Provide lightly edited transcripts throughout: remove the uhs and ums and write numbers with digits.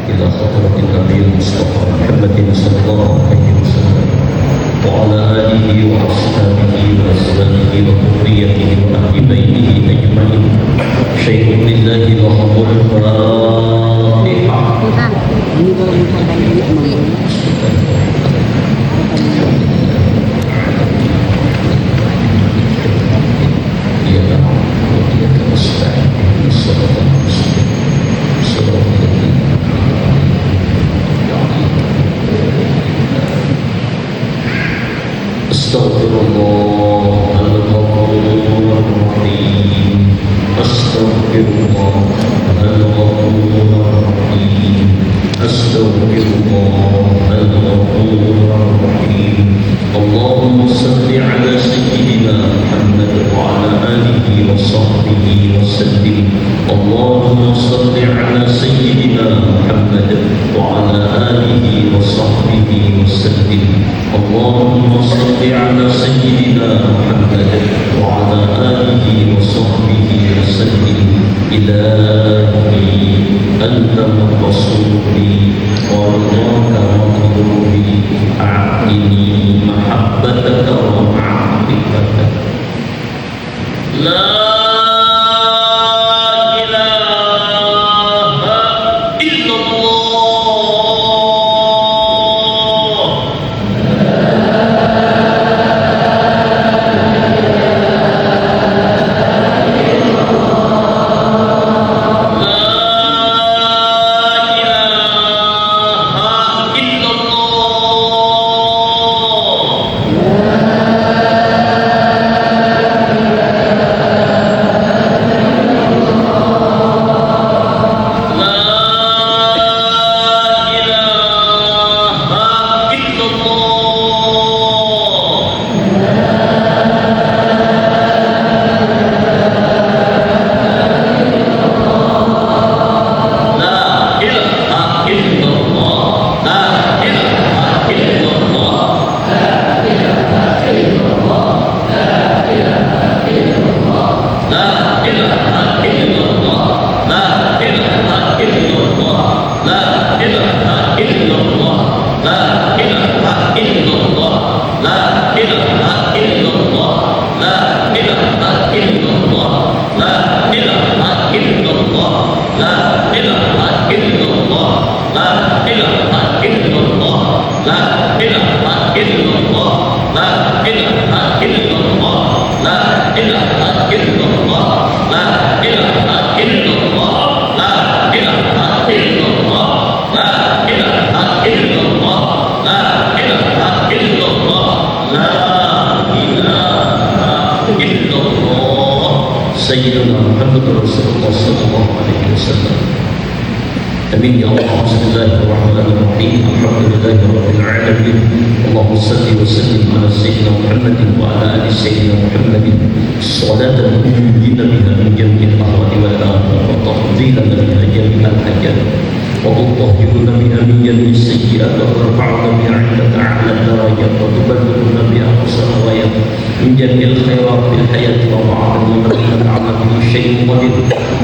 إلى حضرة النبي المصطفى محمد صلى الله عليه وسلم وعلى آله وأصحابه وأزواجه وذريته وأهل بيته أجمعين. شيء لله لهم الفاتحة. اللهم صل على سيدنا محمد وعلى آله وصحبه وسلم. اللهم صل على سيدنا محمد وعلى آله وصحبه وسلم. اللهم صل على سيدنا محمد وعلى آله وصحبه وسلم. إلهي أنت مقصودي ورضاك مطلوبي، أعطني محبتك ومعرفتك. لا Sayyidina Muhammad Rasulullah sallallahu alaihi wasallam. Amin ya Allah. Bismillahirrahmanirrahim. Alhamdulillahi rabbil alamin. Allahumma salli wa sallim ala sayyidina Muhammadin wa ala ali sayyidina Muhammadin salatan tunjina biha min jami'il ahwali wal afat wa tafdhilan biha jami'al hajat wa tutahhiruna biha min jami'is sayyi'at wa tarfa'una biha 'indaka a'la darajat wa tuballighuna biha aqsal ghayat min jami'il khairat fil hayati wa ma'adana innaka 'ala kulli shay'in qadir.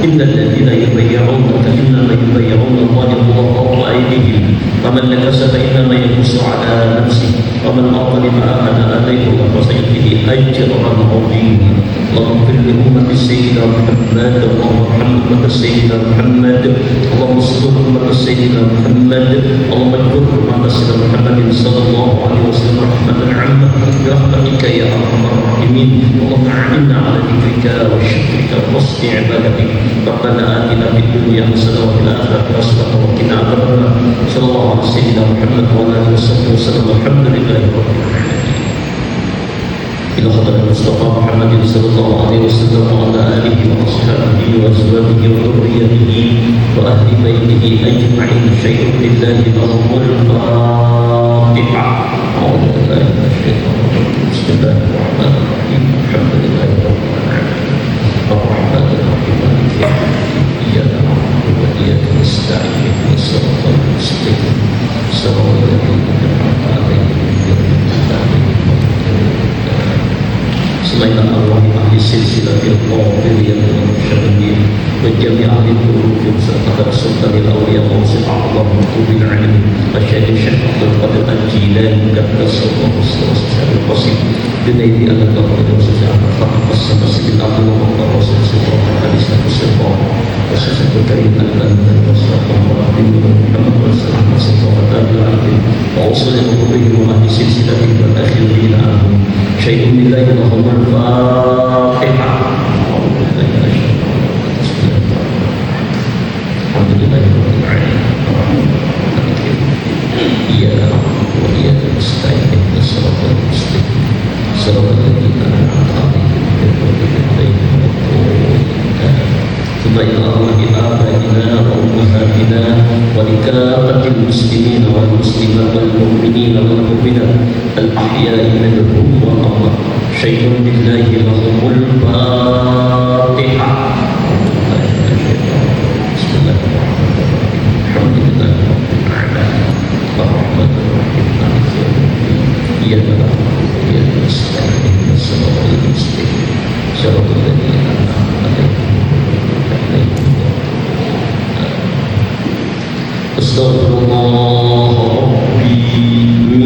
Innal ladzina yubayyi'unaka innama yubayyi'una Allah wallahu aydihim wa man nakasa fa innama yankusu 'ala nafsihi wa man aqala ma amana alayhi wa sayyidihi ajran 'azima. Allahumma fil ummati sayyidina Muhammad Allahumma hamdaka sayyidina Muhammad Allahumma salli ala sayyidina Muhammad Allahumma ij'al ma sayyidina Muhammad sallallahu alaihi wasallam rahmatan 'amma bi rahmatika ya arhamar rahimin. Allahumma a'inna 'ala dhikrika wa syukrika wa husni 'ibadatik. Rabbana atina fid dunya hasanah wa fil akhirati hasanah wa qina adzabannar. Sallallahu alaihi sayyidina Muhammad wa ala alihi wasallam. Alhamdulillahi rabbil alamin. إلى حضرة المصطفى محمد صلى الله عليه وسلم وعلى آله وأصحابه وأزواجه وذريته وأهل بيته أجمعين. شيء لله لهم الفاتحة. أعوذ بالله من الشيطان الرجيم. بسم الله الرحمن الرحيم. الحمد لله رب العالمين الرحمن الرحيم مالك يوم الدين. إياك نعبد وإياك نستعين اهدنا الصراط المستقيم صراط الذين أنعمت عليهم غير المغضوب عليهم selain arwah ahli silsilatil qadiriyah wal syar'iyah wa jami' ahli qulub serta sultanil awliya wa الله مكتوب العلم وشهد الشيخ عبد القادر الجيلاني قدس الله سره القصيم بنيل أن الله سبحانه فقد قسم سيد عبد الله وقال رسول الله حديث الصفات وصفة كريم أن وصفة محمد رسول الله صلى الله عليه وسلم وأوصل قلوبهم وأهل سلسلتهم والآخرين عنهم شيء لله لهم الفاتحة Alhamdulillah Iyaka na'budu wa iyaka nasta'in ihdinas siratal mustaqim siratal ladzina an'amta 'alaihim ghairil maghdubi 'alaihim ثم إلى آبائنا وأمهاتنا ولكافة المسلمين والمسلمات والمؤمنين والمؤمنات الأحياء منهم والأموات شيء بالله لهم الفاتحة Astaghfirullah Rabbi min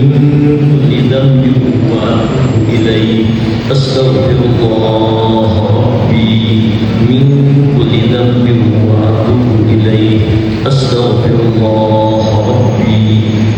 kulli dhanbin wa atubu ilayh. Astaghfirullah Rabbi min kulli dhanbin wa atubu ilayh. Astaghfirullah Rabbi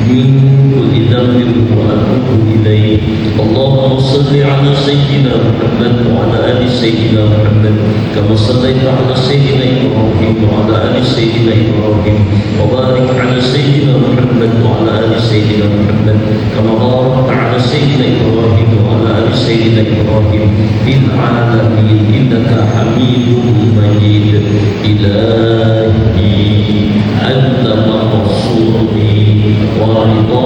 min kulli dhanbin wa atubu ilayh. Allahumma salli ala sayyidina Muhammad wa ala ali sayyidina Muhammad kama sallaita ala sayyidina Ibrahim wa ala ali sayyidina Ibrahim wa barik ala sayyidina Muhammad wa ala ali sayyidina Muhammad kama barakta ala sayyidina Ibrahim wa ala ali sayyidina Ibrahim fil alamin innaka Hamidum Majid. Ilahi anta maqsudi wa ridha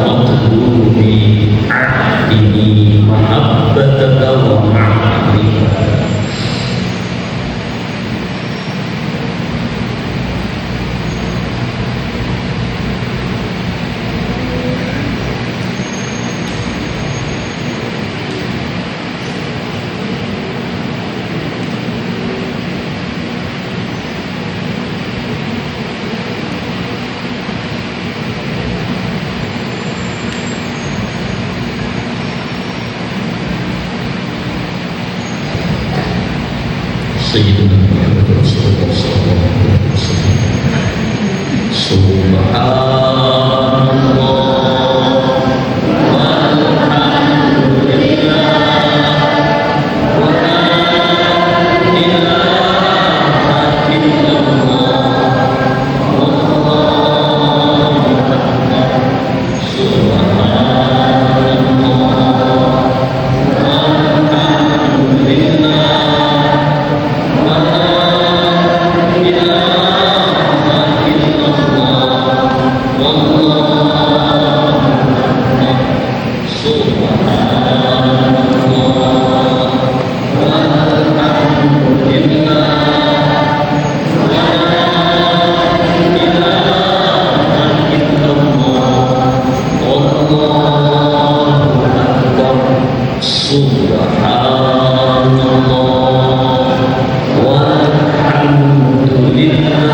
matlubi a'tini mahabbataka wa ma'rifata. Sayyidina Muhammad Rasulullah sallallahu alaihi wasallam. Subhanallah walhamdulillah wa la ilaha illallah wallahu akbar. Subhanallah walhamdulillah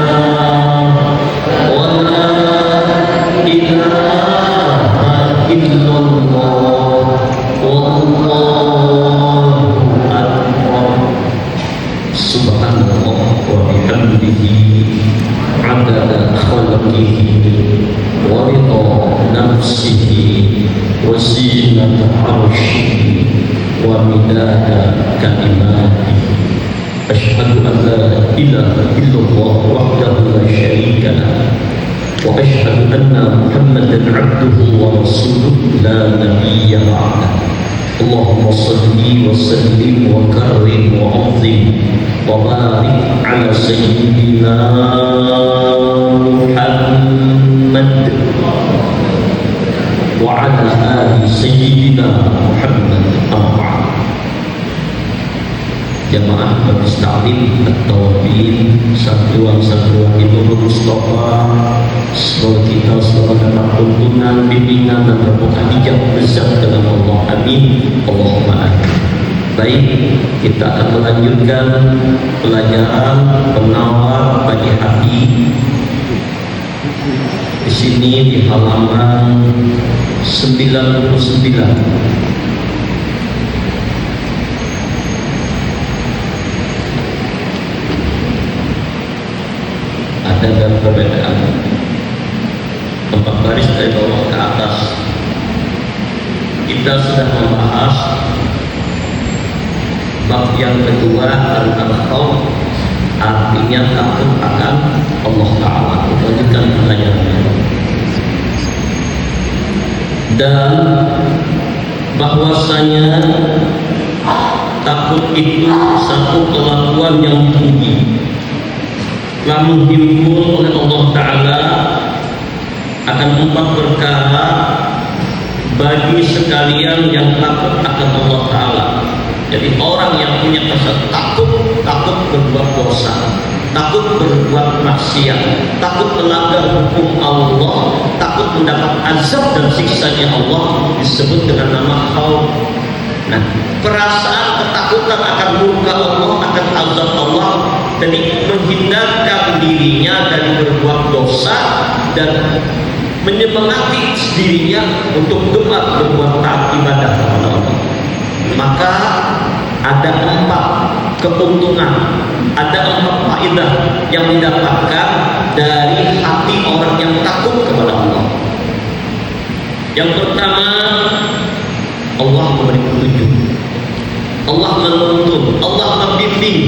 اللهم صل وسلم وكرم وعظم وبارك على سيدنا محمد وعلى آل سيدنا محمد. Jamaah Majlis Ta'lim At-Tawabin Santriwan-santriwan Nurul Mustafa, semoga kita selalu dapat tuntunan, bimbingan dan berbuka hijab rezat dalam Allah. Amin. Allahumma amin. Baik, kita akan melanjutkan pelajaran penawar bagi hati Di sini di halaman 99. Ada perbedaan tempat baris dari bawah ke atas. Kita sudah membahas bab yang kedua tentang khauf, artinya takut akan Allah Ta'ala. Lanjutkan pelajarannya. Dan bahwasanya takut itu satu kelakuan yang tinggi, lalu dihimpun oleh Allah Ta'ala akan 4 perkara bagi sekalian yang takut akan Allah Ta'ala. Jadi orang yang punya rasa takut berbuat dosa, takut berbuat maksiat, takut melanggar hukum Allah, takut mendapat azab dan siksanya Allah, disebut dengan nama khauf. Nah, perasaan ketakutan akan murka Allah, akan azab Allah, jadi menghindarkan dirinya dari berbuat dosa dan menyemangati dirinya untuk gemar berbuat taat ibadah kepada Allah. Maka ada 4 keuntungan, ada 4 faedah yang didapatkan dari hati orang yang takut kepada Allah. Yang pertama, Allah memberi petunjuk, Allah menuntun, Allah membimbing.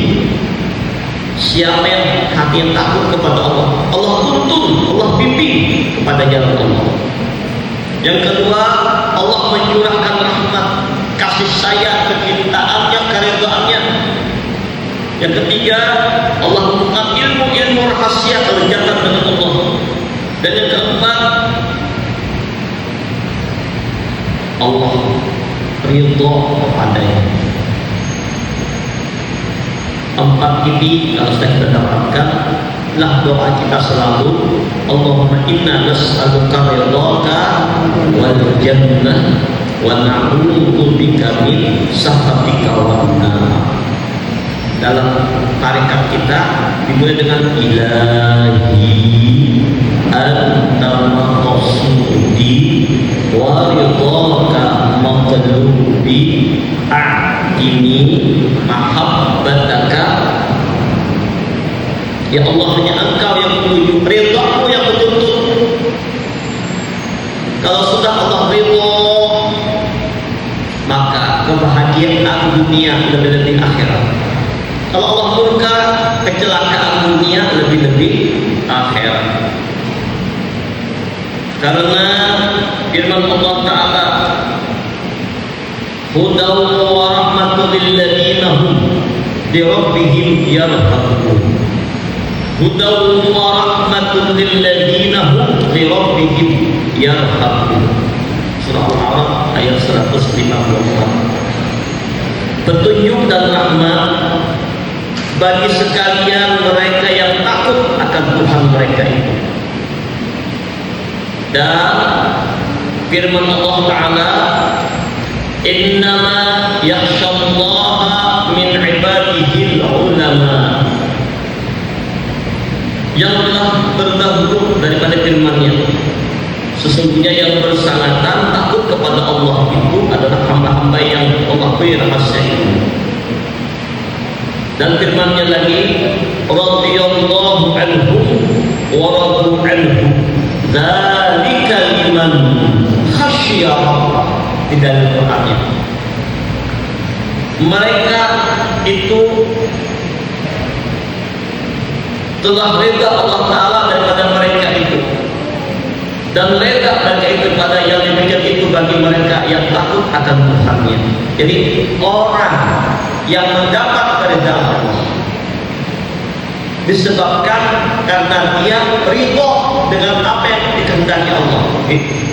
Siapa yang hati yang takut kepada Allah, Allah tuntun, Allah bimbing kepada jalan Allah. Yang kedua, Allah mencurahkan rahmat, kasih sayang, kecintaannya, keridhaannya. Yang ketiga, Allah memberikan ilmu rahasia kedekatan dengan Allah. Dan yang keempat, Allah ridho kepadanya. 4 ini kalau sudah kita dapatkan, lah doa kita selalu, Allahumma inna nas'aluka ridhaka wal jannah wa na'udzu bika min sakhatika wan nar. Dalam tarekat kita dimulai dengan ilahi anta maqsudi wa ridhaka matlubi a'tini mahabbataka. Ya Allah, hanya Engkau yang menuju, ridhamu yang menuntut. Kalau sudah Allah ridho, maka kebahagiaan dunia lebih-lebih akhirat. Kalau Allah murka, kecelakaan dunia lebih-lebih akhirat. Karena firman Allah Ta'ala, hudaw wa rahmatul lil ladzina hum bi rabbihim yarhabun. Hudaw wa rahmatul lil ladzina hum bi rabbihim yarhabun. Surah Al-A'raf ayat 154. Petunjuk dan rahmat bagi sekalian mereka yang takut akan Tuhan mereka itu. Dan firman Allah Ta'ala, innama yakhshallaha min ibadihil ulama. Yang telah berdahulu daripada firman-Nya, sesungguhnya yang bersangatan takut kepada Allah itu adalah hamba-hamba yang mengakui rahasia itu. Dan firman-Nya lagi, radhiyallahu anhum wa radu anhu dzalika liman khasyiya rabbah. Di dalam Quran-Nya, mereka itu telah reda Allah Ta'ala daripada mereka itu, dan reda mereka itu pada yang demikian itu bagi mereka yang takut akan Tuhan-Nya. Jadi orang yang mendapat keridhaan Allah disebabkan karena dia ridho dengan apa yang dikehendaki Allah.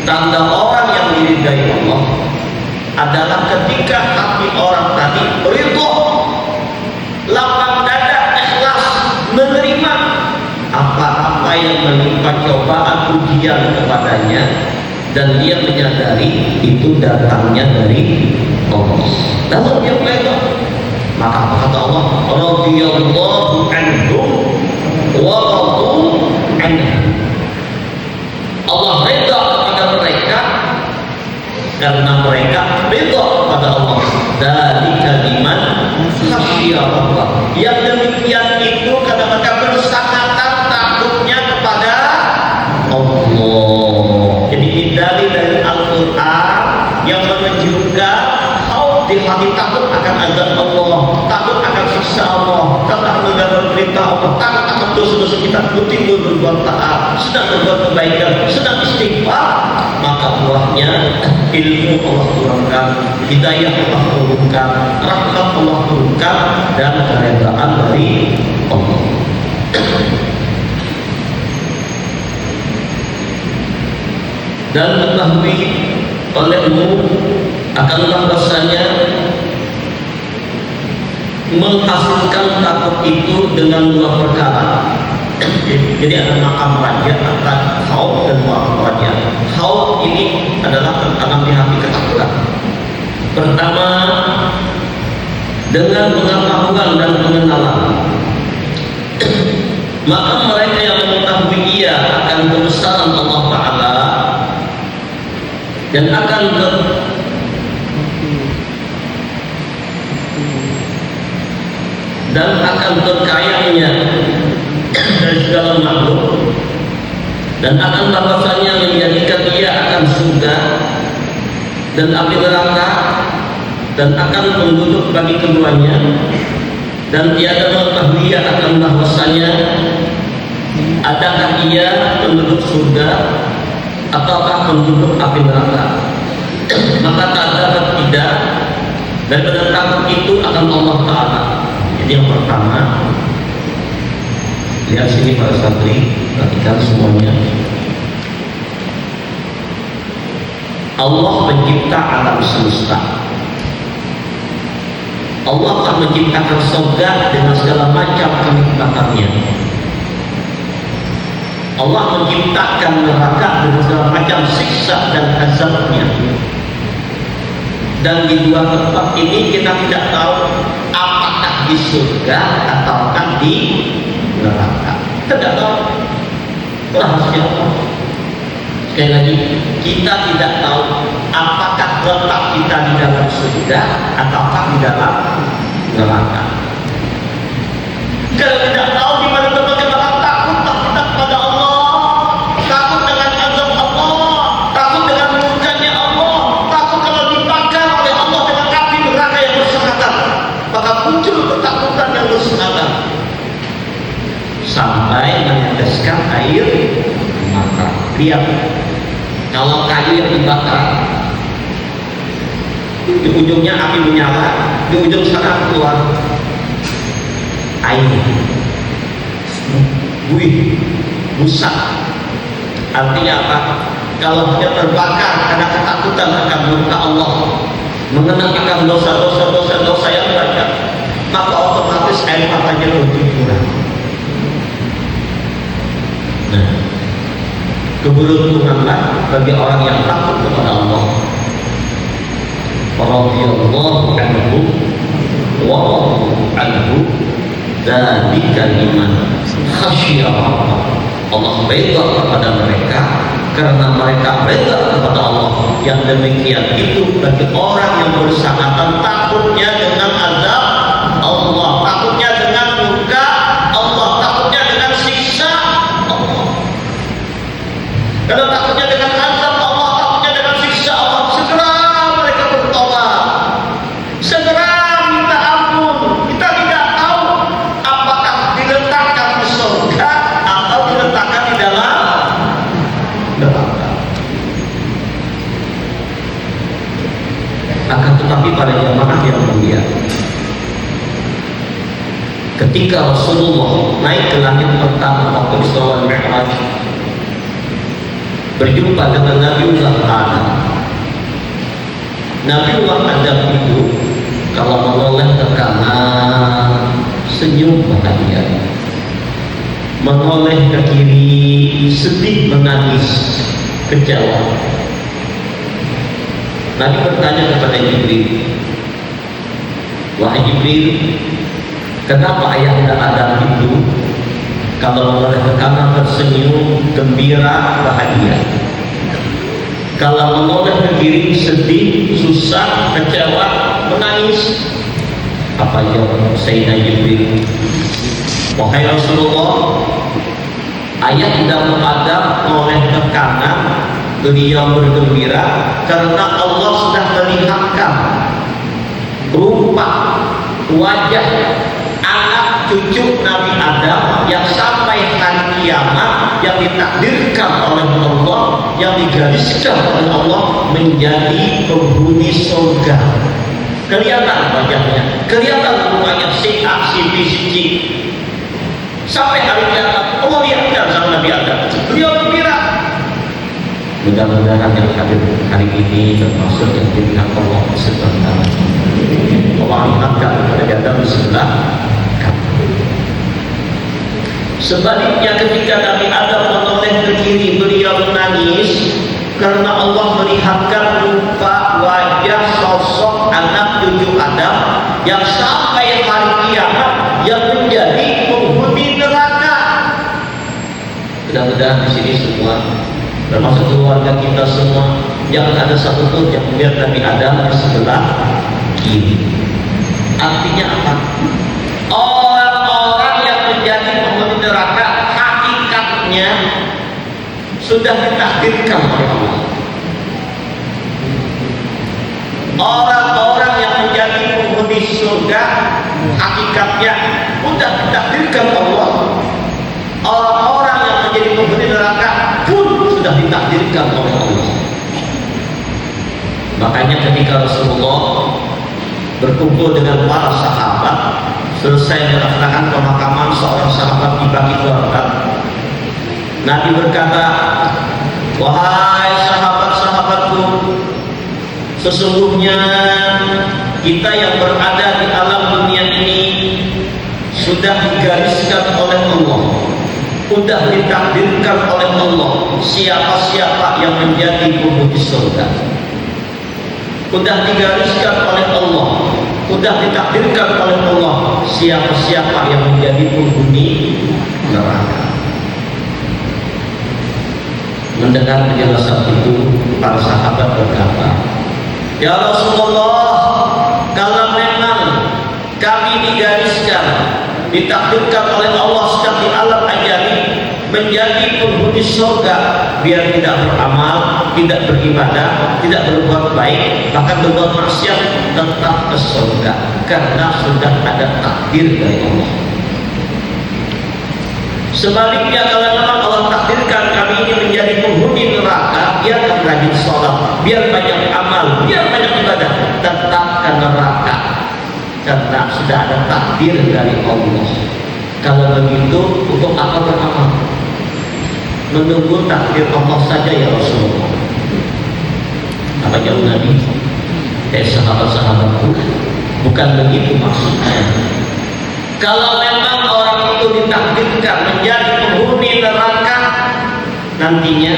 Tanda orang yang diridai Allah adalah ketika hati orang tadi ridho, lapang dada, ikhlas menerima apa-apa yang menimpa cobaan ujian kepadanya, dan dia menyadari itu datangnya dari Allah. Lalu dia ridho, maka kata Allah, radhiyallahu anhum wa radu anhu. karena mereka ridha pada Allah. Dzalika liman khasyiya Allah. Yang demikian itu karena mereka bersangatan takutnya kepada Allah. Jadi ini dari Al-Quran yang menunjukkan di hati takut akan azab Allah, takut akan siksa Allah, takut akan mendengar perintah Allah, takut akan dosa-dosa kita, betul berbuat taat, sedang berbuat kebaikan, sedang istighfar, maka buahnya ilmu Allah turunkan, hidayah Allah turunkan, rahmat Allah turunkan, dan keredaan dari Allah. Dan ketahui olehmu akanlah rasanya menghasilkan takut itu dengan dua perkara. Jadi ada makam raja, ada khauf dan makam raja. Khauf ini adalah tertanam di hati ketakutan. Pertama, dengan pengetahuan dan pengenalan, maka mereka yang mengetahui ia akan kebesaran Allah Ta'ala dan akan berkayanya dari segala makhluk, dan akan bahwasanya menjadikan ia akan surga dan api neraka, dan akan penduduk bagi keduanya, dan tiada mengetahui ia akan bahwasanya adakah ia penduduk surga ataukah penduduk api neraka. Maka tak dapat tidak daripada takut itu akan Allah Ta'ala. Jadi yang pertama, lihat sini para santri, perhatikan semuanya. Allah pencipta alam semesta. Allah telah menciptakan surga dengan segala macam kenikmatannya. Allah menciptakan neraka dengan segala macam siksa dan azabnya. Dan di dua tempat ini kita tidak tahu apakah di surga ataukah di neraka. Tidak tahu. Rahasia Allah. Sekali lagi, kita tidak tahu apakah letak kita di dalam surga ataukah di dalam neraka. Kalau tidak tahu di mana tempat kita takut kepada Allah, takut dengan azab Allah, takut dengan murkanya Allah, takut kalau dibakar oleh Allah dengan api neraka yang bersangatan, maka muncul ketakutan yang bersangatan sampai meneteskan air mata. Lihat, kalau kayu yang dibakar, di ujungnya api menyala, di ujung sana keluar air, buih, busa. Artinya apa? Kalau dia terbakar karena ketakutan akan murka Allah, mengenang akan dosa yang banyak, maka otomatis air matanya bercucuran. Nah, keberuntunganlah bagi orang yang takut kepada Allah. Radhiyallahu anhu wa radu anhu, dzalika liman khasyiya Allah. Allah ridha kepada mereka karena mereka ridha kepada Allah. Yang demikian itu bagi orang yang bersangatan takutnya dengan azab Allah, takutnya dengan murka Allah, takutnya dengan siksa Allah. Kalau takutnya dengan azab Allah, takutnya dengan siksa Allah, segera mereka bertobat, segera minta ampun. Kita tidak tahu apakah diletakkan di surga atau diletakkan di dalam neraka. Akan tetapi pada jamaah yang mulia, ketika Rasulullah naik ke langit pertama waktu Isra wal Mi'raj, berjumpa dengan Nabiullah Adam. Nabiullah Adam itu kalau menoleh ke kanan senyum bahagia, menoleh ke kiri sedih menangis kecewa. Nabi bertanya kepada Jibril, wahai Jibril, kenapa ayahanda Adam itu kalau menoleh ke kanan tersenyum, gembira, bahagia, kalau menoleh ke kiri sedih sedih, susah, kecewa, menangis. Apa yang Sayyidina Jibril, wahai Rasulullah, ayah tidak ada oleh tekanan, beliau bergembira karena Allah sudah melihatkan rupa wajah anak cucu Nabi Adam yang sampai hari kiamat yang ditakdirkan oleh Allah, yang digariskan oleh Allah menjadi penghuni surga. Kelihatan wajahnya, kelihatan rumahnya, si A, si B, si C. Sampai hari kiamat Allah lihatkan sama Nabi Adam, beliau gembira. Mudah-mudahan yang hadir hari ini termasuk yang dilihat Allah Subhanahu wa taala. Allah lihatkan Nabi Adam di sebelah kanan. Sebaliknya ketika Nabi Adam menoleh ke kiri, beliau menangis karena Allah melihatkan rupa wajah sosok anak cucu Adam yang sampai hari kiamat yang menjadi penghuni neraka. Mudah-mudahan di sini semua, termasuk keluarga kita semua, jangan ada satupun yang melihat Nabi Adam di sebelah kiri. Artinya apa? Orang-orang yang menjadi penghuni neraka hakikatnya sudah ditakdirkan oleh Allah. Orang-orang yang menjadi penghuni surga hakikatnya sudah ditakdirkan Allah. Orang-orang yang menjadi penghuni neraka pun sudah ditakdirkan oleh Allah. Makanya ketika Rasulullah berkumpul dengan para sahabat, selesai melaksanakan pemakaman seorang sahabat di Baqi Gharqad, Nabi berkata, wahai sahabat-sahabatku, sesungguhnya kita yang berada di alam dunia ini sudah digariskan oleh Allah, sudah ditakdirkan oleh Allah siapa-siapa yang menjadi penghuni surga. Sudah digariskan oleh Allah, sudah ditakdirkan oleh Allah siapa-siapa yang menjadi penghuni neraka. Mendengar penjelasan itu, para sahabat berkata, ya Rasulullah, kalau memang kami digariskan, ditakdirkan oleh Allah sejak di alam ajali menjadi penghuni surga, biar tidak beramal, tidak beribadah, tidak berbuat baik, bahkan berbuat maksiat, tetap ke surga, karena sudah ada takdir dari Allah. Sebaliknya, kalau memang Allah takdirkan kami ini menjadi penghuni neraka, biar rajin sholat, biar banyak amal, biar banyak ibadah, tetap ke neraka, karena sudah ada takdir dari Allah. Kalau begitu, untuk apa beramal? Menunggu takdir Allah saja ya Rasulullah. Apa jawab Nabi? Sahabat-sahabatku, bukan begitu maksudnya. Kalau memang orang itu ditakdirkan menjadi penghuni neraka nantinya,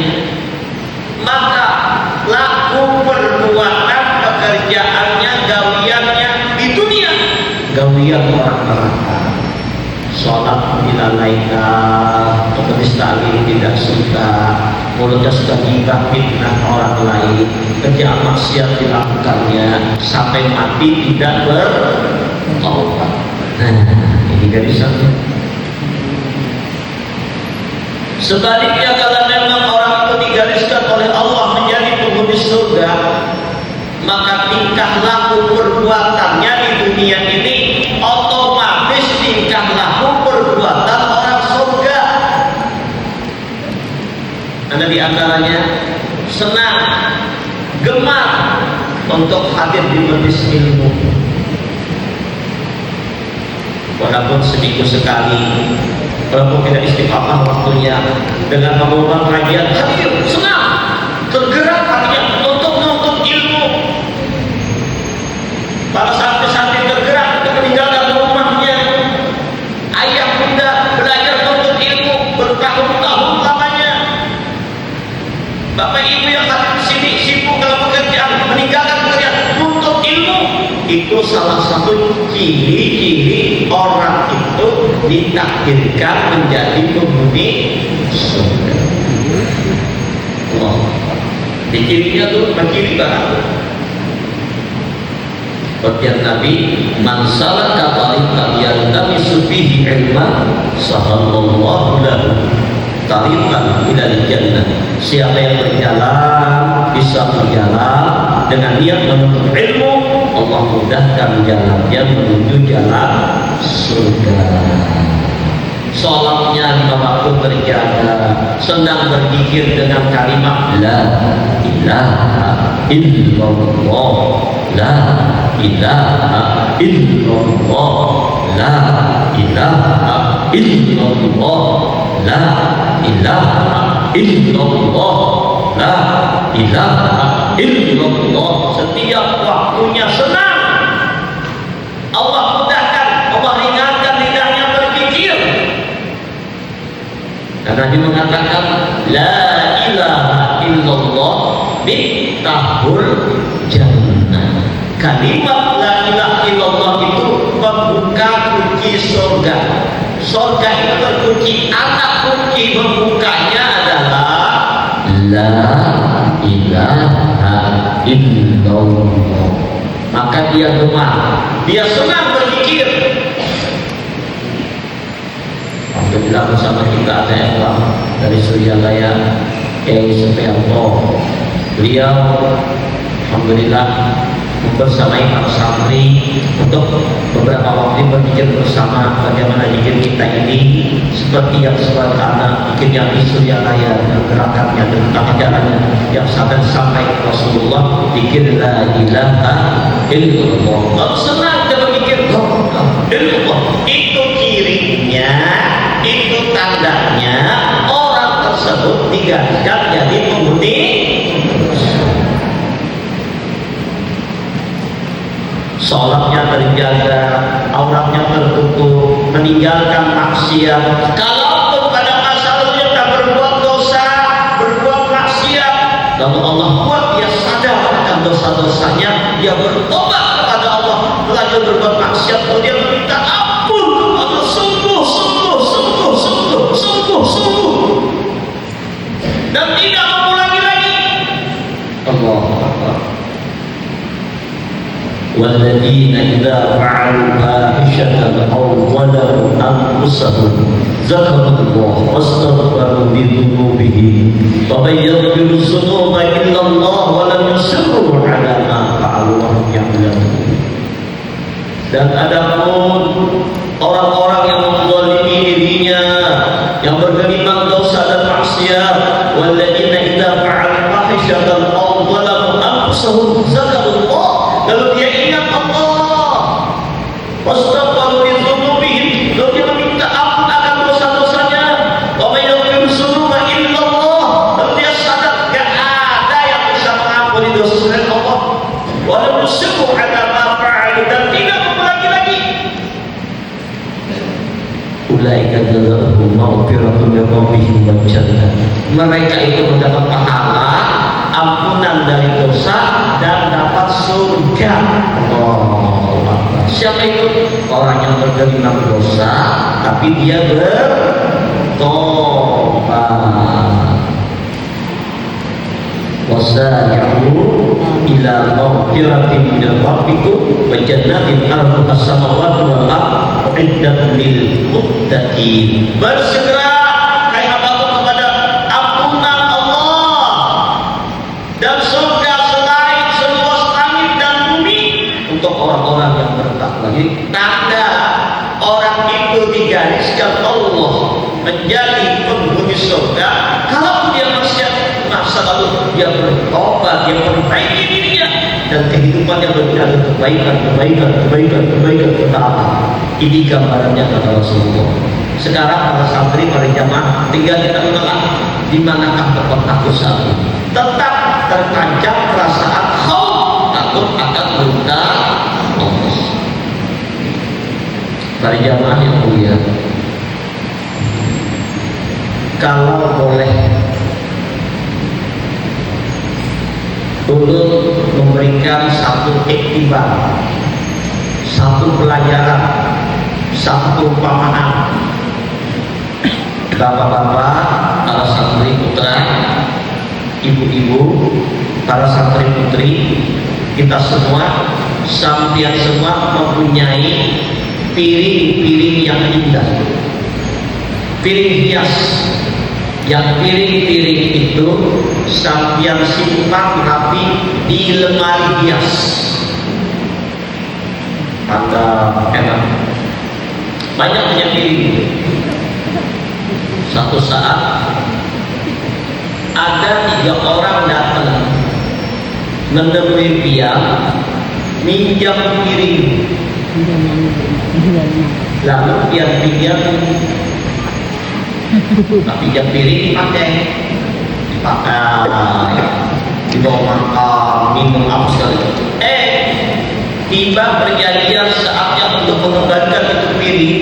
maka laku perbuatan pekerjaannya, gawiannya di dunia, gawian orang neraka. Sholat dilalaikan, berista tidak suka, mulutnya suka gibah fitnah orang lain, kerja maksiat dilakukannya sampai mati tidak bertaubat. Ini garisannya. Sebaliknya, kalau memang orang itu digariskan oleh Allah menjadi penghuni surga, maka tingkah laku perbuatannya di dunia ini otomatis tingkah laku perbuatan orang surga. Ada di antaranya senang, gemar untuk hadir di majelis ilmu, walaupun seminggu sekali, walaupun tidak istiqamah waktunya, dengan mengubah kajian hadir, senang, tergerak hatinya untuk menuntut ilmu. Para santri-santri tergerak untuk meninggalkan rumahnya, ayah bunda belajar menuntut ilmu bertahun-tahun lamanya. Bapak ibu yang hadir di sini sibuk dalam pekerjaan, meninggalkan pekerjaan menuntut ilmu. Itu salah satu ciri-ciri orang itu ditakdirkan menjadi penghuni surga. Allah, di cirinya tuh begini banget. Bagian Nabi, man salaka tariqan yaltamisu fihi ilman sahalallahu lahu tariqan ilal jannah. Siapa yang berjalan, bisa berjalan dengan niat menuntut ilmu, Allah mudahkan jalannya menuju jalan surga. Salatnya 5 waktu terjaga, senang berzikir dengan kalimat la ilaha illallah, la ilaha illallah, la ilaha illallah, la ilaha illallah, la ilaha illallah. Setiap waktunya senang, Allah mudahkan, Allah ringankan lidahnya berzikir. Dan Nabi mengatakan la ilaha illallah miftahul jannah. Kalimat la ilaha illallah itu membuka kunci surga. Surga itu berkunci, anak kunci membukanya adalah la ilaha illallah. Maka dia gemar, dia senang berzikir. Alhamdulillah bersama kita ada yang dari Suryalaya, Kiai Supriyanto. Beliau alhamdulillah membersamai para santri untuk beberapa waktu berzikir bersama. Bagaimana zikir kita ini seperti yang sebagaimana zikir yang di Suryalaya, gerakannya dan ajarannya yang sampai Rasulullah, zikir la ilaha illallah. Senang dia berzikir illallah. Itu cirinya, itu tandanya orang tersebut digariskan jadi penghuni. Sholatnya terjaga, auratnya tertutup, meninggalkan maksiat. Kalaupun pada masa lalu dia tak berbuat dosa, berbuat maksiat, lalu Allah buat dia sadar akan dosa-dosanya, dia bertobat kepada Allah, belajar berbuat maksiat, lalu dia meminta ampun, Allah sungguh, dan tidak mengulangi lagi. Allah Akbar. والذين إذا فعلوا فاحشة أو ظلموا أنفسهم ذكروا الله واستغفروا لذنوبهم ومن يغفر الذنوب إلا الله ولم يصروا على ما فعلوا وهم يعلمون. Dan adapun orang-orang yang menzalimi dirinya, yang bergelimang dosa dan maksiat, walladzina idza fa'alu fahishatan aw zalamu anfusahum zakarullah, lalu dia ingat Allah, wastaghfiru li dzunubihim, lalu dia meminta ampun akan dosa-dosanya, wa may yaghfiru dzunuba illa Allah, lalu dia sadar enggak ada yang bisa mengampuni dosa selain Allah, wa lam yusirru ala ma fa'alu, dan tidak mengulangi lagi. Ulaika jazaohum maghfiratun min rabbihim wa jannah. Mereka itu mendapat pahala, ampunan dari dosa, dan dapat surga. Allah. Siapa itu? Orang yang bergelimang dosa tapi dia bertobat. Wasari'u ila maghfiratin min rabbikum wa jannatin 'arduha as-samawati wal ardu 'iddat lil muttaqin. Bersegera hai hambaku kepada ampunan Allah dan surga selain seluas langit dan bumi untuk orang-orang yang bertakwa. Jadi tanda orang itu digariskan Allah menjadi penghuni surga kalau dia masa lalu dia bertobat, dia memperbaiki dirinya, dan kehidupannya berjalan kebaikan, ketaatan. Ini gambarannya kata Rasulullah. Sekarang para santri, para jamaah, tinggal kita menolak di manakah tempat aku saat ini. Tetap tertancap perasaan khauf, takut akan murka Allah. Para jamaah yang mulia, kalau boleh dulu memberikan satu iktibar, satu pelajaran, satu perumpamaan, bapak-bapak, para santri putra, ibu-ibu, para santri putri, kita semua sampean semua mempunyai piring-piring yang indah, piring hias. Yang piring-piring itu sampean simpan rapi di lemari hias. Mantap, enak. Banyak punya piring. Satu saat ada 3 orang datang menemui dia, minjam piring. Lalu dia pinjam, tapi pinjam piring dipakai, dibawa makan, minum apa sekali. Tiba perjanjian saatnya untuk mengembalikan itu piring.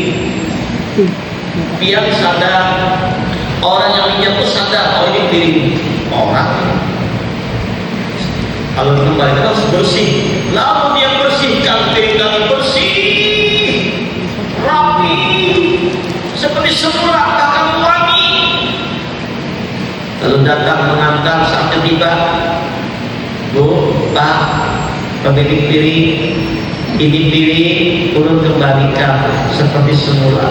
Dia sadar, orang yang minjam itu sadar, oh ini piring orang. Kalau dikembalikan harus bersih. Lalu dia bersihkan piring kami, bersih, rapi, seperti semula, bahkan wangi. Lalu datang mengantar saat tiba, Bu, Pak, pemilik piring, ini piring turun kembalikan seperti semula.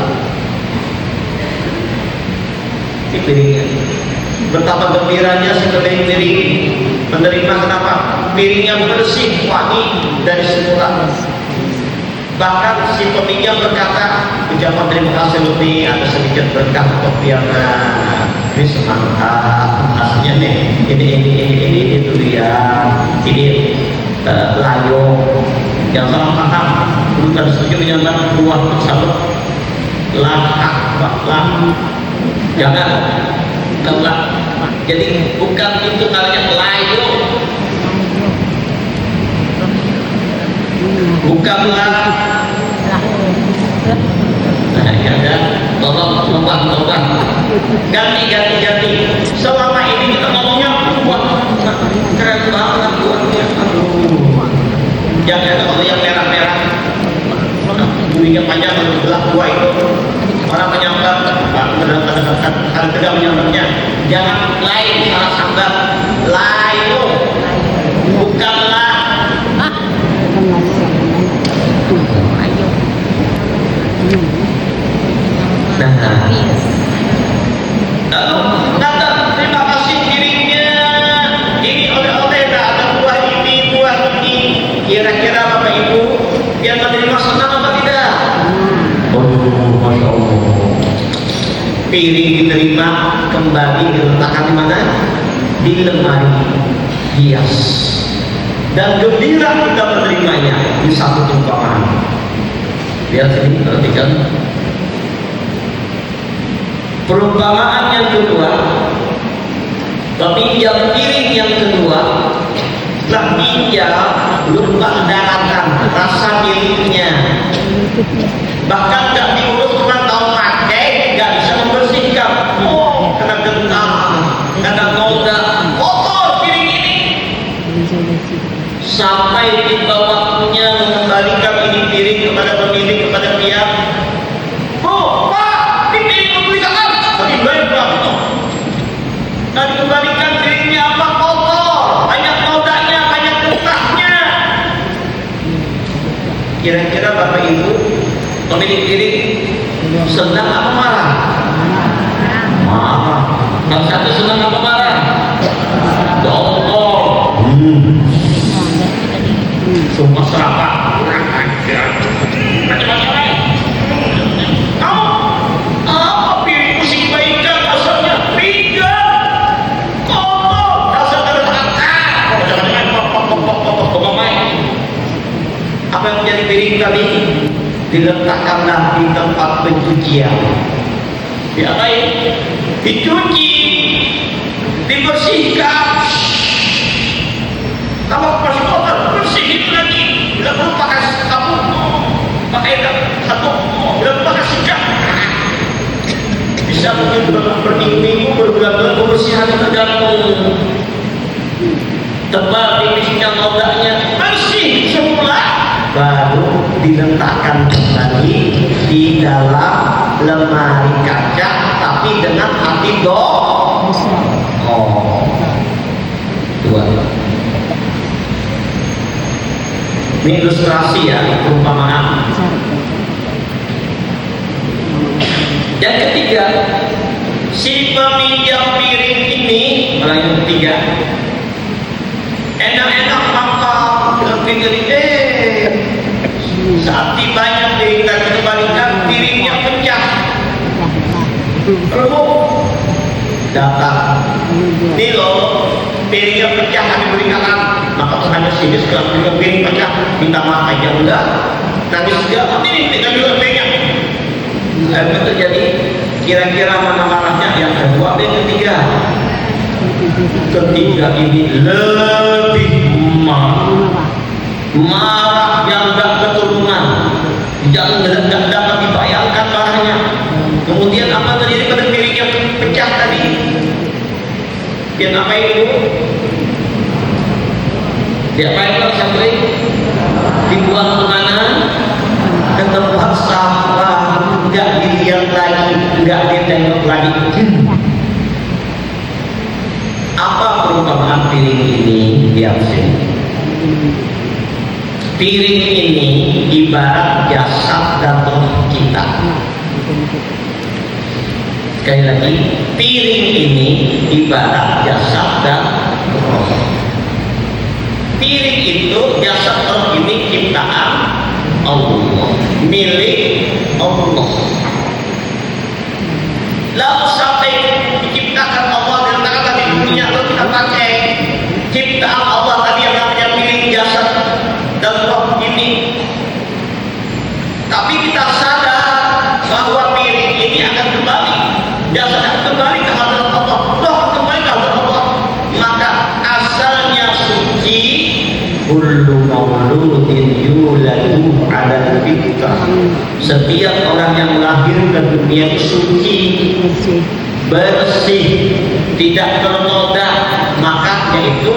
Ini piringnya. Betapa gembiranya si pemilik piring menerima. Kenapa? Piring yang bersih, wangi dari semula. Bahkan si peminjam berkata, ucapan terima kasih lebih, ada sedikit berkah untuk dia. Ini semangat, hasilnya nih, ini durian, ini layo. Yang salah paham, bukan setuju menyatakan buah tersebut lahak, jangan, enggak. Jadi bukan itu namanya layo, bukanlah. Nah, ya kan, tolong ganti. Selama ini kita ngomongnya buah, keren banget buahnya. Jangan kalau yang merah-merah, bunyinya panjang belah buah itu. Orang menyambar, ada tegak menyambarnya. Jangan lain salah sambar, layo, bukanlah. Nah, lalu datang, terima kasih piringnya. Ini oleh-oleh, ada buah ini. Kira-kira Bapak Ibu yang menerima senang apa tidak? Oh, Masya Allah. Piring diterima, kembali diletakkan di mana? Di lemari hias. Dan gembira kita menerimanya. Di satu perumpamaan. Lihat sini, perhatikan. Perumpamaan yang kedua, peminjam piring yang kedua telah pinjam lupa daratan rasa miliknya, bahkan gak diurus dengan tahu pakai, gak bisa membersihkan. Oh, kena gentang, kena noda, kotor piring ini. Sampai tiba waktunya mengembalikan ini piring kepada pemilik, kepada pihak. Oh, Pak, ini piring membelikan bagi baik banget. Dan dikembalikan piringnya apa? Kotor, banyak nodanya, banyak getahnya. Kira-kira Bapak Ibu pemilik piring senang apa marah? Marah. Yang satu senang apa marah? Ya Allah. Semua serapah. Macam-macam lain. Kamu apa piring musik baikkan asalnya? Tidak. Kotor. Asal terletakkan. Apa yang menjadi piring tadi? Diletakkanlah di tempat pencucian. Diapain? Dicuci, dibersihkan. Kalau masih kotor, bersihin lagi. Bila perlu pakai sabun, pakai satu. Bila perlu pakai sikat. Bisa mungkin berminggu-minggu, berbulan-bulan kebersihan tergantung tebal tipisnya nodanya, bersih semula. Baru diletakkan kembali di dalam lemari kaca, tapi dengan hati oh, dua. Ini ilustrasi ya, perumpamaan. Yang ketiga, si peminjam piring ini, orang yang ketiga, enak-enak makan piring ini. Saat tibanya piring tadi kembalikan, piringnya pecah. Remuk datang. Ini loh, piringnya pecah, kami berikan. Maka ada sini setelah piring pecah, minta maaf aja enggak. Nanti sudah, ini kita juga piringnya. Apa terjadi? Kira-kira mana marahnya? Yang kedua dan ketiga. Ketiga ini lebih marah yang tidak keturunan, yang tidak dapat dibayangkan marahnya. Kemudian apa terjadi pada piring yang pecah tadi? Dia apa itu? Dia apa itu sampai dibuang kemana? Ke tempat sampah, nggak dilihat lagi, nggak ditengok lagi. Apa perumpamaan piring ini? Diambil. Piring ini ibarat jasad dan roh kita. Sekali lagi, piring ini ibarat jasad dan roh. Piring itu jasad roh ini ciptaan Allah, milik Allah. Lalu sampai diciptakan Allah dan kata di dunia itu kita pakai ciptaan Allah tadi yang namanya piring, jasad dan roh ini. Tapi kita sadar bahwa piring ini akan kembali, jasad akan kembali ke hadapan Allah, roh kembali ke hadapan Allah. Maka asalnya suci. Kullu mauludin yuladu ala fitrah. Setiap orang yang lahir ke dunia itu suci, bersih, tidak ternoda. Maka yaitu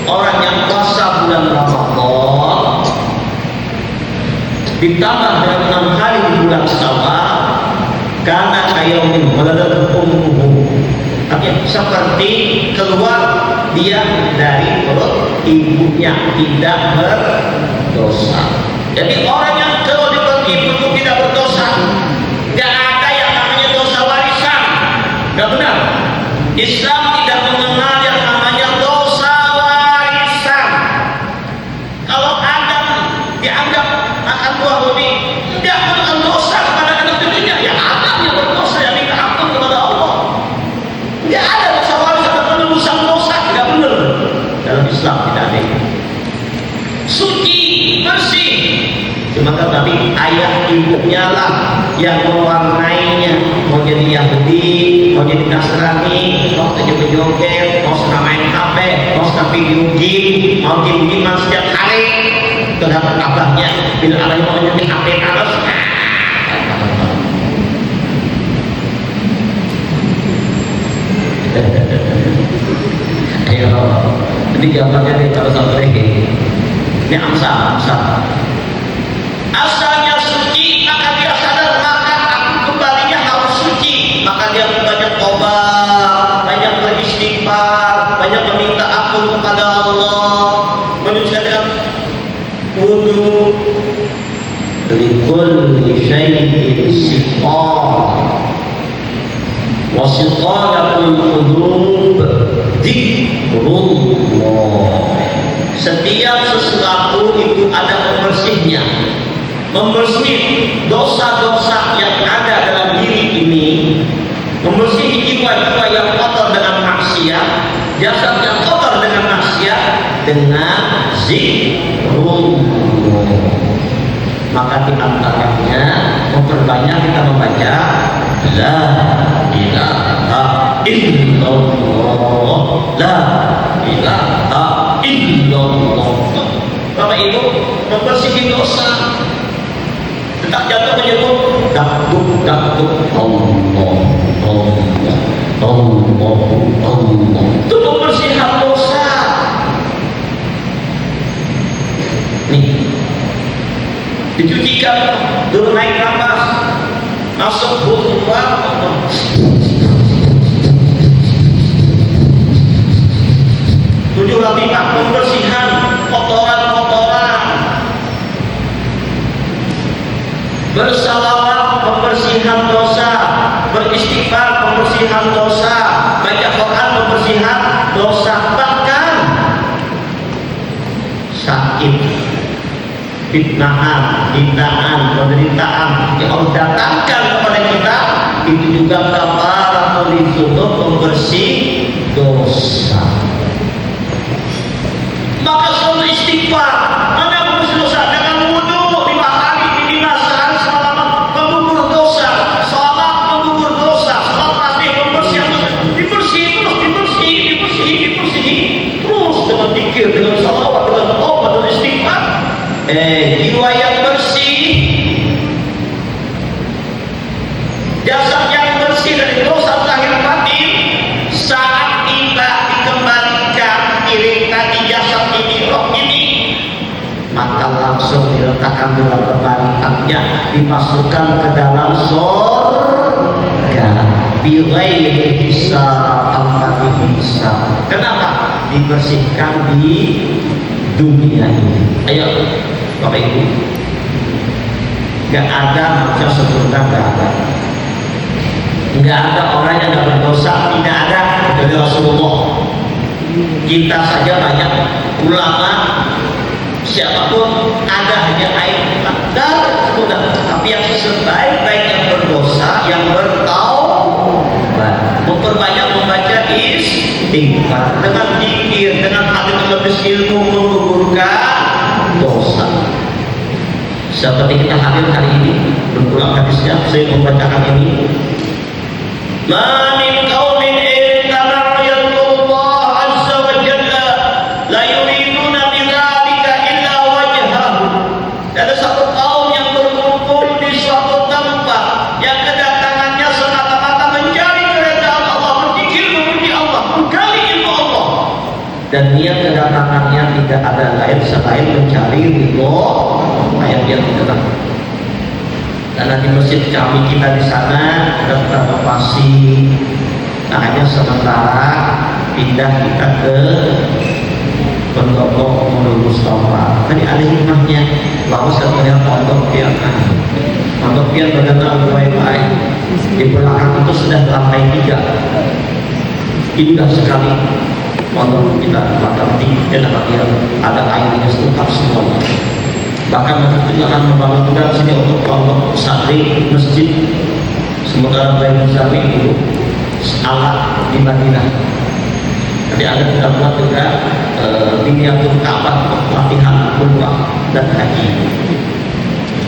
orang yang puasa bulan Ramadan ditambah dengan 6 hari di bulan Syawal, karena kayaumin waladat ummuhu, tapi seperti keluar dia dari perut ibunya, tidak berdosa. Jadi orang yang keluar dari perut ibu itu tidak berdosa. Gak ada yang namanya dosa warisan, gak benar. Islam tidak mengenal yang namanya dosa warisan. Kalau Adam dianggap akan buah bumi, tidak bukan dosa kepada anak cucunya, ya Adam yang berdosa, yang minta ampun kepada Allah. Tidak ada dosa warisan atau penebusan dosa, tidak benar. Dalam Islam tidak ada. Suci, bersih. Cuma tadi ayah ibunya lah yang mewarnainya. Mau jadi Yahudi, mau jadi Nasrani, mau jadi joget, mau suka main HP, mau suka video game, mau game-gamean setiap hari. Terhadap abahnya, bila abahnya mau nyetir HP terus. Ayo, ini gambarnya nih kalau sampai ini amsal. Asalnya suci, maka dia sadar, maka aku kembalinya harus suci. Maka dia banyak tobat, banyak beristighfar, banyak meminta ampun kepada Allah, menunjukkan dengan wudu. Likulli syai'in siqal, wa siqalatul qulub dzikrullah. Setiap sesuatu itu ada pembersihnya. Membersih dosa-dosa yang ada dalam diri ini, membersih jiwa-jiwa yang kotor dengan maksiat, jasad yang kotor dengan maksiat, dengan zikrullah. Maka di antaranya memperbanyak kita membaca la ilaha illallah, la ilaha illallah. Bapak Ibu, membersihkan dosa. Tak jatuh menyebut dakduk Allah. Itu pembersihan dosa. Nih, dicucikan dulu naik nafas, masuk keluar. Tujuh lapisan pembersihan kotoran-kotoran. fitnahan, hinaan, penderitaan yang Allah datangkan kepada kita, itu juga kafaratul lidzunub, pembersih dosa. Maka selalu istighfar. Mana pembersih dosa? Dengan wudu 5 hari minimal sehari selama mengukur dosa, selama mengukur dosa, selama pasti pembersihan dosa, dibersih terus, dibersih terus dengan zikir, dengan salawat, dengan taubat, dengan istighfar. Jiwa yang bersih, jasad yang bersih dari dosa zahir batin, saat kita dikembalikan piring tadi, jasad ini, roh ini, maka langsung diletakkan dalam kebalikannya, dimasukkan ke dalam surga bighairi hisab, tanpa hisab. Kenapa? Dibersihkan di dunia ini. Ayo Bapak Ibu, gak ada manusia sempurna, gak ada orang yang gak berdosa, tidak ada dari Rasulullah. Kita saja banyak ulama, siapapun ada hanya aib dan tapi yang sebaik-baik yang berdosa, yang bertaubat, memperbanyak membaca istighfar, dengan zikir, dengan hadis lebih ilmu, menggugurkan dosa. Seperti kita hadir hari ini, berulang hadisnya, saya membacakan ini. Ma min qaumin illa yadhkurullah azza wa jalla la yuriduna bidzalika illa wajhahu. Ada satu kaum yang berkumpul di suatu tempat yang kedatangannya semata-mata mencari keridhaan Allah, berzikir, memuji Allah, menggali ilmu Allah. Dan niat kedatangannya tidak ada lain selain mencari ridho yang dia tidak. Karena di masjid kami kita di sana ada renovasi, nah hanya sementara pindah kita ke pendopo Nurul Mustafa. Tadi ada hikmahnya bahwa sebenarnya pondok pian bergantung wifi di belakang itu sudah lantai 3, indah sekali. Pondok kita belakang tinggi dan ada airnya lengkap semuanya. Bahkan itu akan membangun juga sini untuk pondok santri masjid. Semoga baik Sami itu alat di Madinah. Jadi ada kita buat juga miniatur Ka'bah untuk latihan umrah dan haji.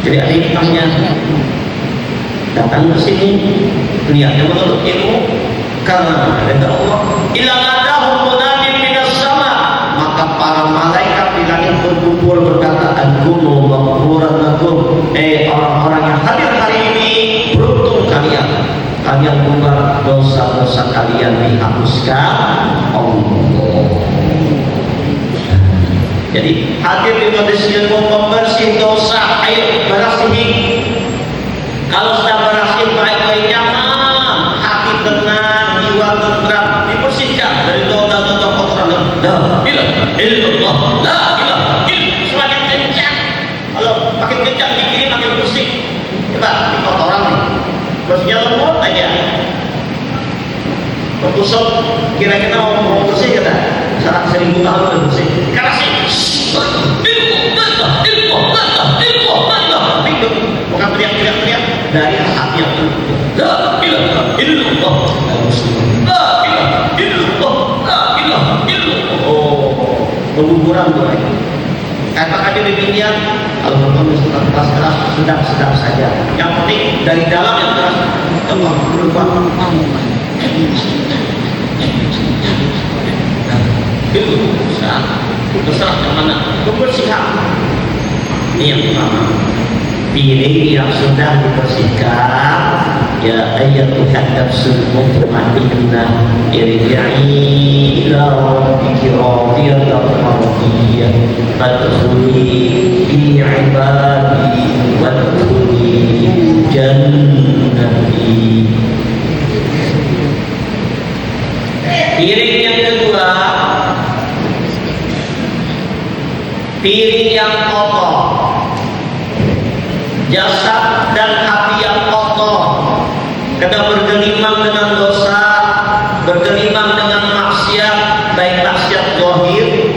Jadi ada hikmahnya. Datang ke sini niatnya menuntut ilmu karena ada Allah. Ilangadahum munadin minas sama, maka para malaikat di langit berkumpul berkata, "Antum maghfuran lakum." Orang-orang yang hadir hari ini, beruntung kalian. Kalian bukan dosa-dosa kalian dihapuskan Allah. Jadi hadir di majelis ilmu pembersih dosa. Ayo berasihi. Kalau sudah berasih baik-baiknya, hati tenang, jiwa tentram, dibersihkan dari dosa-dosa kotoran. La ilaha illallah, la ilaha illallah. Semakin kencang, kalau makin kencang di kiri makin bersih. Coba di kotoran nih, bersihnya lembut aja. Bertusuk, kira-kira mau bersih kita? Salah 1000 tahun udah bersih. Kasih. Bukan teriak-teriak dari hati yang tertutup. La ilaha illallah. La ilaha illallah. La ilaha illallah. Oh, berguguran tuh. Apakah dia demikian? Kalau bertemu keras-keras, sedang-sedang saja. Yang penting dari dalam yang keras, Allah berubah. Itu terserah yang mana kebersihan. Ini yang pertama. Piring yang sudah dibersihkan, ya ayyatuhan nafsul mutmainnah irji'i ila rabbiki radiyatan mardiyah fadkhuli fi ibadi wadkhuli jannati. Piring yang kedua, piring yang kotor, jasad dan hati yang kotor, karena bergelimang dengan dosa, bergelimang dengan maksiat, baik maksiat zahir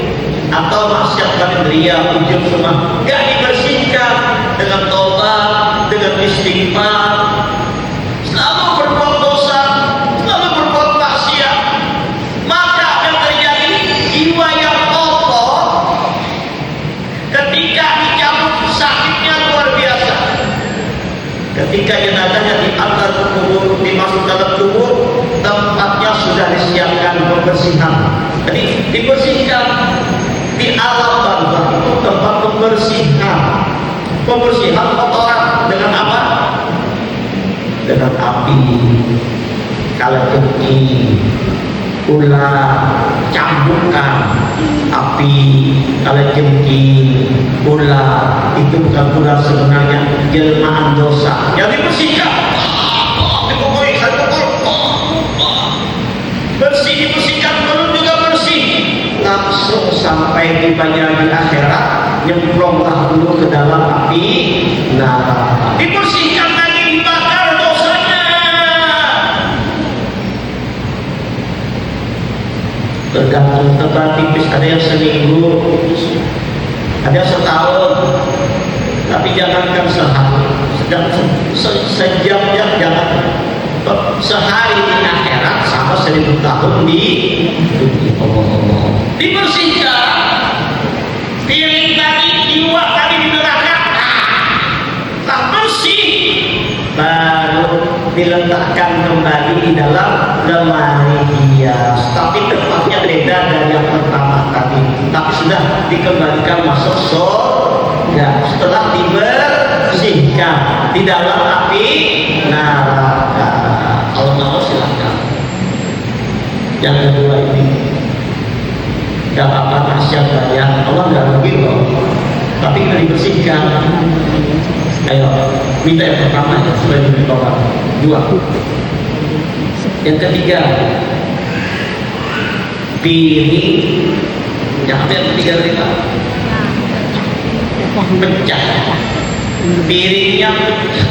atau maksiat batin ria, ujub semua, gak dibersihkan. dengan tobat, dengan istighfar, selalu berbuat dosa, selalu berbuat maksiat, maka akan terjadi jiwa yang kotor. Ketika dicabut sakitnya luar biasa. Ketika jenazahnya diantar ke kubur, dimasuk dalam kubur, tempatnya sudah disiapkan pembersihan. Jadi dibersihkan. Di alam barzakh itu tempat pembersihan kotoran dengan apa? Dengan api, kalajengking, ular, cambukan, api, kalajengking, ular. Itu bukan ular sebenarnya, jelmaan dosa yang dibersihkan. Bersih, dibersihkan, belum juga bersih, langsung sampai di bagian akhirat, nyemplunglah dulu ke dalam api neraka. Dibersihkan lagi, dibakar dosanya. Tergantung tebal tipis, ada yang seminggu, ada yang setahun, tapi jangankan sejam jangan. Sehari di akhirat sama 1000 tahun di dunia. Dibersihkan, piring tadi, jiwa tadi di neraka, tak bersih, baru diletakkan kembali di dalam lemari hias. Tapi tempatnya beda dari yang pertama tadi. Tapi sudah dikembalikan masuk surga setelah dibersihkan di dalam api neraka. Kalau mau silahkan. Yang kedua ini, gak apa-apa maksiat banyak, Allah gak rugi loh, tapi kita dibersihkan. Ayo, minta yang pertama ya, supaya diberi tobat. 2. Yang ketiga, piring. Yang ketiga terima pecah. Piringnya pecah.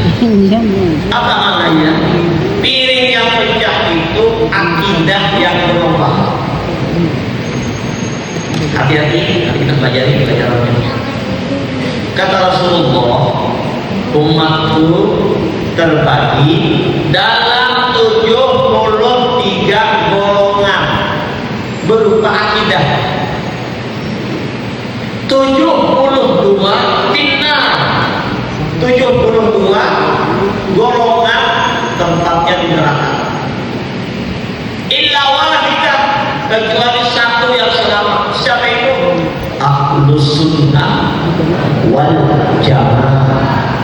Apa maknanya? Piring yang pecah itu akidah yang berubah. Hati-hati, nanti kita pelajari pelajarannya. Kata Rasulullah, umatku terbagi dalam 73 golongan berupa akidah. 72 finnar, 72 golongan tempatnya di neraka. Illa wahidah, kecuali satu yang selamat. Siapa itu? Ahlus sunnah wal jamaah.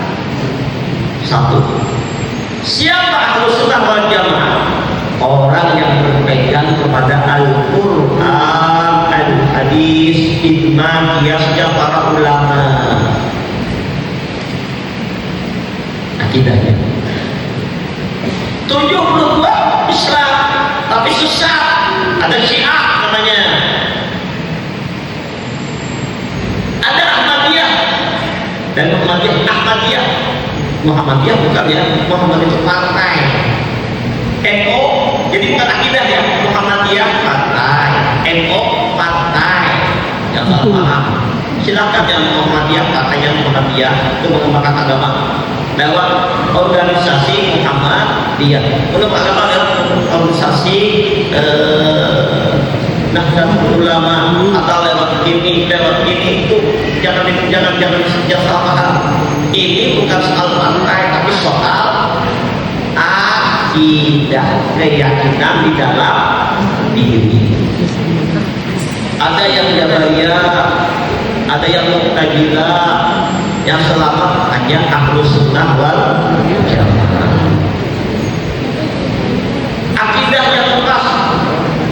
Satu. Siapa ahlus sunnah wal jamaah? Orang yang berpegang kepada Al-Quran, Al-Hadis, ijma' qiyasnya para ulama. Akidahnya 72 Islam, tapi sesat. Ada Syiah namanya, ada Ahmadiyah, dan Muhammadiyah bukan ya, Muhammad itu partai. NO jadi bukan akidah ya, Muhammadiyah partai, NO partai. Jangan paham. Silakan yang Muhammadiyah, partainya Muhammadiyah itu mengembangkan agama lewat organisasi Muhammadiyah. Belum agama lewat organisasi Nahdlatul Ulama atau lewat ini itu jangan salah paham. Ini bukan soal partai, tapi soal akidah, keyakinan di dalam diri. Ada yang Jabariyah, ada yang Mu'tazilah, yang selamat hanya Ahlus Sunnah wal Jamaah. Akidah yang lepas,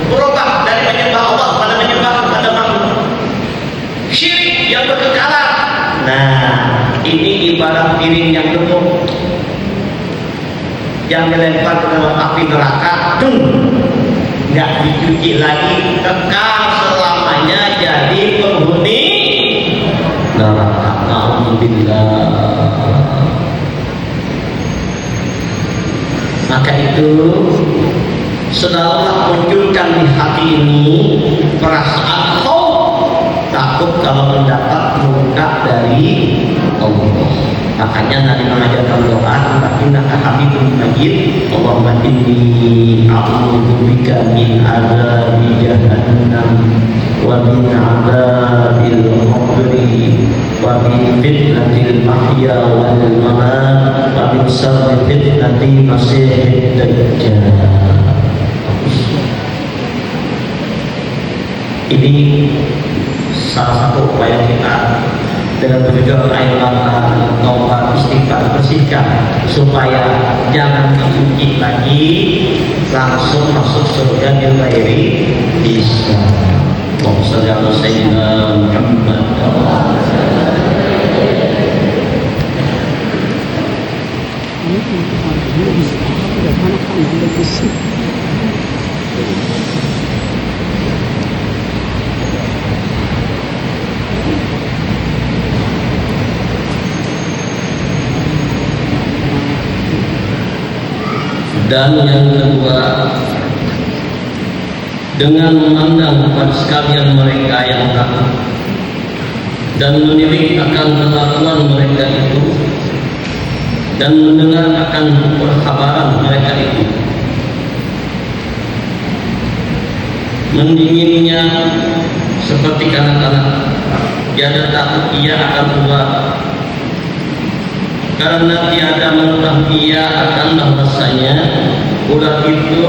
berubah dari menyembah Allah pada menyembah kepada makhluk. Syirik yang berkekalan. Nah, ini ibarat piring yang gemuk yang dilempar ke dalam api neraka, nggak dicuci lagi, kekal selamanya jadi penghuni neraka. Alhamdulillah. Maka itu selalu munculkan di hati ini perasaan takut kalau mendapat murka dari Allah. Makanya Nabi mengajarkan doa, innaka Hamidum Majid, Allahumma inni a'udzubika min adzabi jahannam wa min adzabil qabri wa min fitnatil mahya wal mamat wa min syarri fitnatil masiihid dajjal. Ini salah satu upaya kita dengan berjuang air mata, taubat, istighfar, bersihkan supaya jangan dicuci lagi, langsung masuk surga bil ghairi hisab. Allahumma shalli ala sayyidina Muhammad. Dan yang kedua, dengan memandang kepada sekalian mereka yang takut dan menilik akan kelakuan mereka itu dan mendengar akan perkabaran mereka itu, mendinginnya seperti kanak-kanak, tiada takut ia akan keluar, karena tiada mengetahui ia akan bahwasanya ular itu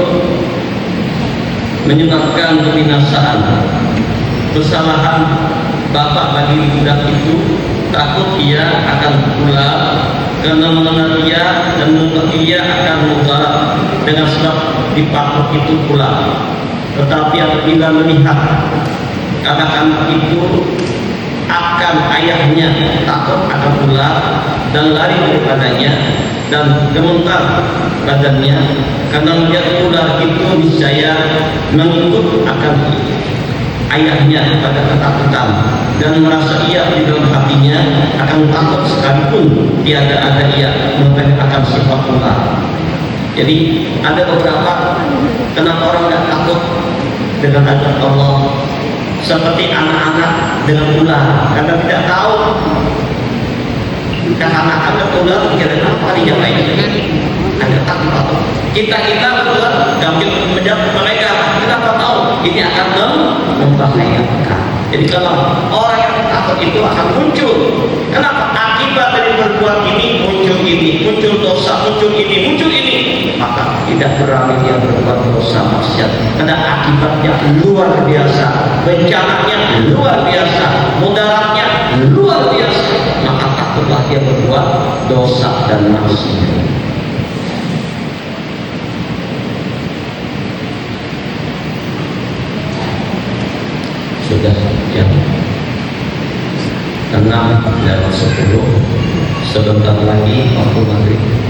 menyebabkan kebinasaan. Kesalahan bapak bagi budak itu, takut ia akan ular karena mengenal ia dan mengetahui ia akan ular dengan sebab dipakuk itu pula. Tetapi apabila melihat anak-anak itu akan ayahnya takut akan ular dan lari daripadanya dan gemetar badannya karena melihat ular itu niscaya mengikut akan ayahnya pada ketakutan dan merasa ia di dalam hatinya akan takut sekalipun tiada ada ia mengetahui akan sifat ular. Jadi ada beberapa kenapa orang tidak takut dengan azab Allah, seperti anak-anak dengan ular karena tidak tahu. Anak-anak ular kira-kira apa di jalan ini? Ada takut. Kita ular dapat menjawab mereka. Kenapa tahu? Ini akan membahayakan. Jadi kalau orang yang takut itu akan muncul. Kenapa? Akibat dari berbuat ini, muncul dosa, muncul ini. Maka tidak berani dia berbuat dosa maksiat. Karena akibatnya luar biasa, bencananya luar biasa, mudaratnya luar biasa. Maka takutlah dia berbuat dosa dan maksiat. Sudah jam 6 dan 10, sebentar lagi waktu maghrib.